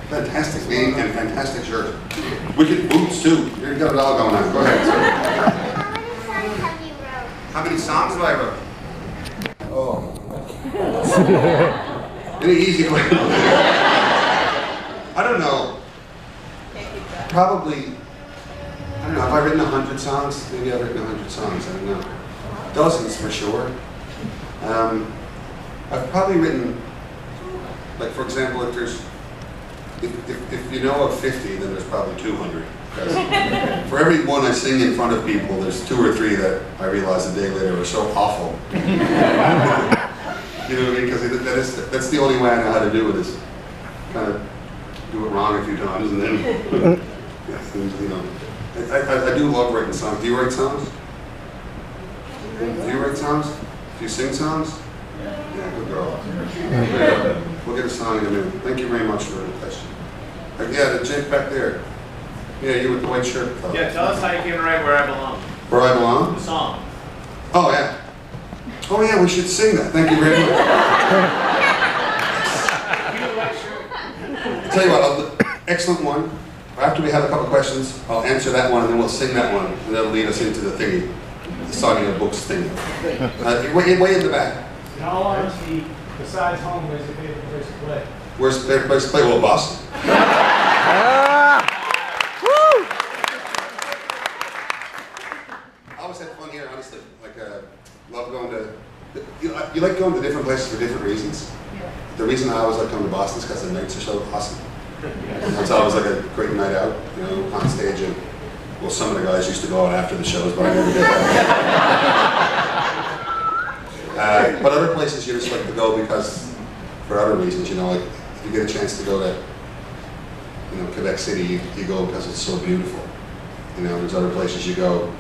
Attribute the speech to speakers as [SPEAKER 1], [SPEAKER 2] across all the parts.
[SPEAKER 1] Fantastic name and fantastic shirt. Wicked boots too. You've got it all going on. Go ahead. How many songs have you wrote? How many songs have you wrote? Oh. Any easy way? I don't know. Probably, I don't know, have I written 100 songs? Maybe I've written 100 songs, I don't know. Dozens for sure. I've probably written, like for example, if you know of 50, then there's probably 200. Because for every one I sing in front of people, there's 2 or 3 that I realize a day later are so awful. You know what I mean? Because that's the only way I know how to do it, is kind of do it wrong a few times and then, you know. I do love writing songs. Do you write songs? Do you write songs? Do you sing songs? Yeah, good girl. We'll get a song in a minute. Thank you very much for the question. Yeah, the gent back there. Yeah, you with the white shirt.
[SPEAKER 2] Yeah, tell us how you came to write Where I Belong.
[SPEAKER 1] Where I Belong?
[SPEAKER 2] The song.
[SPEAKER 1] Oh, yeah. Oh, yeah, we should sing that. Thank you very much. I'll tell you what, excellent one. After we have a couple questions, I'll answer that one and then we'll sing that one. And that'll lead us into the thingy. The Soggy of Books thing. Way in the back.
[SPEAKER 3] In all honesty, besides home, where's your favorite place to play?
[SPEAKER 1] Where's your favorite place to play? Well, Boston. I always had fun here, honestly. Like, love going to. You like going to different places for different reasons. Yeah. The reason I always like coming to Boston is because the nights are so awesome. It's always like a great night out, you know, on stage. And well, some of the guys used to go out after the shows, but I never did that. But other places you just like to go because, for other reasons, you know, like if you get a chance to go to, you know, Quebec City, you go because it's so beautiful. You know, there's other places you go,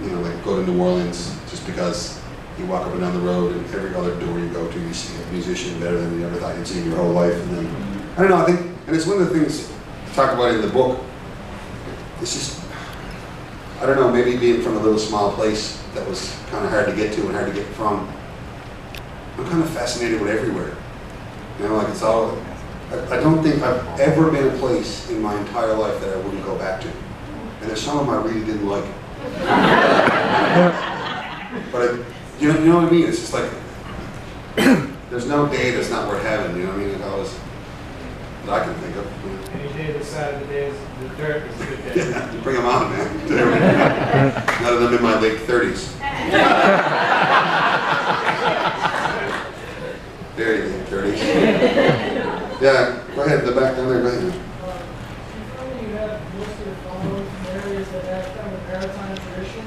[SPEAKER 1] you know, like go to New Orleans just because you walk up and down the road and every other door you go to, you see a musician better than you ever thought you'd see in your whole life. And then, I don't know, I think, and it's one of the things I talk about in the book. It's just, I don't know, maybe being from a little small place that was kind of hard to get to and hard to get from. I'm kind of fascinated with everywhere. You know, like it's all, I don't think I've ever been a place in my entire life that I wouldn't go back to. And there's some of them I really didn't like. But you know what I mean? It's just like, there's no day that's not worth having, you know what I mean? It's always, that I can think of. You know?
[SPEAKER 3] Any day this side of the day is the dirt is a good day.
[SPEAKER 1] Yeah, bring them on, man. Now that I'm in my late 30s. Very late 30s. Yeah, go ahead, the back down there, go ahead.
[SPEAKER 3] You have most of your followers from areas that have kind of a maritime tradition?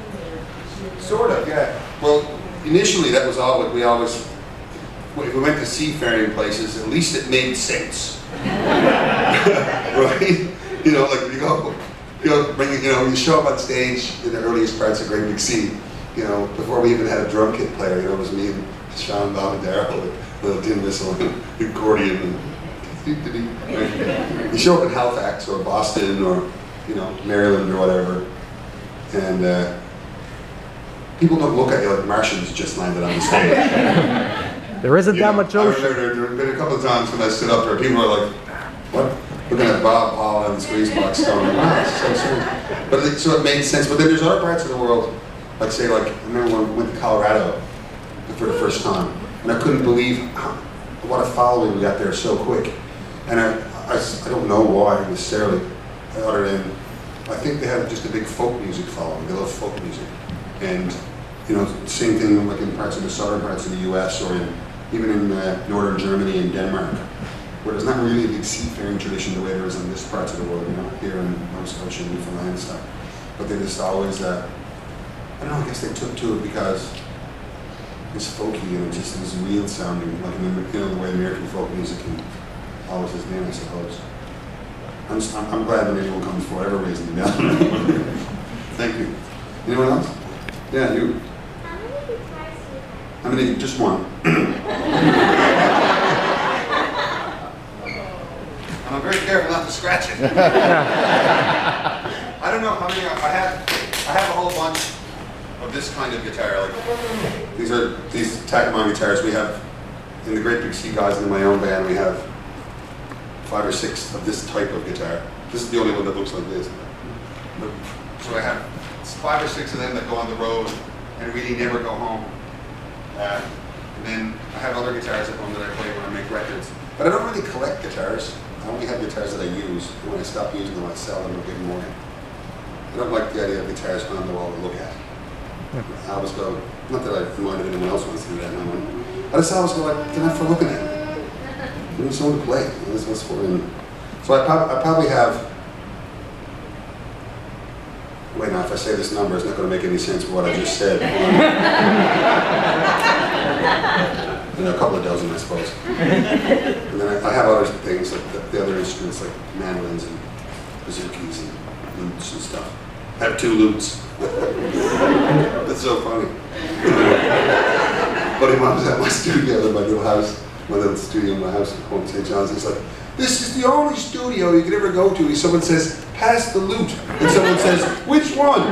[SPEAKER 1] Sort of, yeah. Well, initially that was all what we always, if we went to seafaring places, at least it made sense. Right? You know, like you show up on stage in the earliest parts of Great Big Sea, you know, before we even had a drum kit player, you know, it was me and Sean, Bob, and Daryl with a tin whistle and accordion and you show up in Halifax or Boston or, you know, Maryland or whatever, and people don't look at you like Martians just landed on the stage.
[SPEAKER 4] There isn't that much ocean.
[SPEAKER 1] There have been a couple of times when I stood up there, people are like, what? Looking at Bob, Paul, and the squeeze box going, wow, it's so strange. But so it made sense. But then there's other parts of the world, like say, like, I remember when we went to Colorado for the first time, and I couldn't believe what a following we got there so quick. And I don't know why necessarily, other than, I think they have just a big folk music following. They love folk music. And, you know, same thing like in parts of the southern parts of the US or even in northern Germany and Denmark, where there's not really a big seafaring tradition the way there is in this parts of the world, you know, here in Nova Scotia and Newfoundland and stuff. But they just always, I don't know, I guess they took to it because it's folky and it just is real sounding, like in the, you know, the way American folk music and always has been, I suppose. I'm glad when anyone comes for whatever reason to be honest. Thank you. Anyone else? Yeah, you.
[SPEAKER 5] How many guitars do you have?
[SPEAKER 1] How many? Just one. I'm very careful not to scratch it. I don't know how many I have a whole bunch of this kind of guitar. Like these Takamine guitars we have in the Great Big Sea guys and in my own band. We have 5 or 6 of this type of guitar. This is the only one that looks like this. So I have 5 or 6 of them that go on the road and really never go home. And then I have other guitars at home that I play when I make records. But I don't really collect guitars. I only have guitars that I use. And when I stop using them, I sell them or give them away. I don't like the idea of guitars on the wall to look at. I always go, not that I mind if anyone else wants to do that, no one. I just always go like, they're not for looking at. I need someone to play. This was for them. So I probably have. Wait, now if I say this number, it's not going to make any sense for what I just said. You know, a couple of dozen, I suppose. And then I have other things, like the other instruments, like mandolins and bazookas and lutes and stuff. I have 2 lutes. That's so funny. Buddy of mine was at my studio in my little house, my little studio in my house in home St. John's. He's like, this is the only studio you could ever go to. Someone says, pass the lute. And someone says, which one?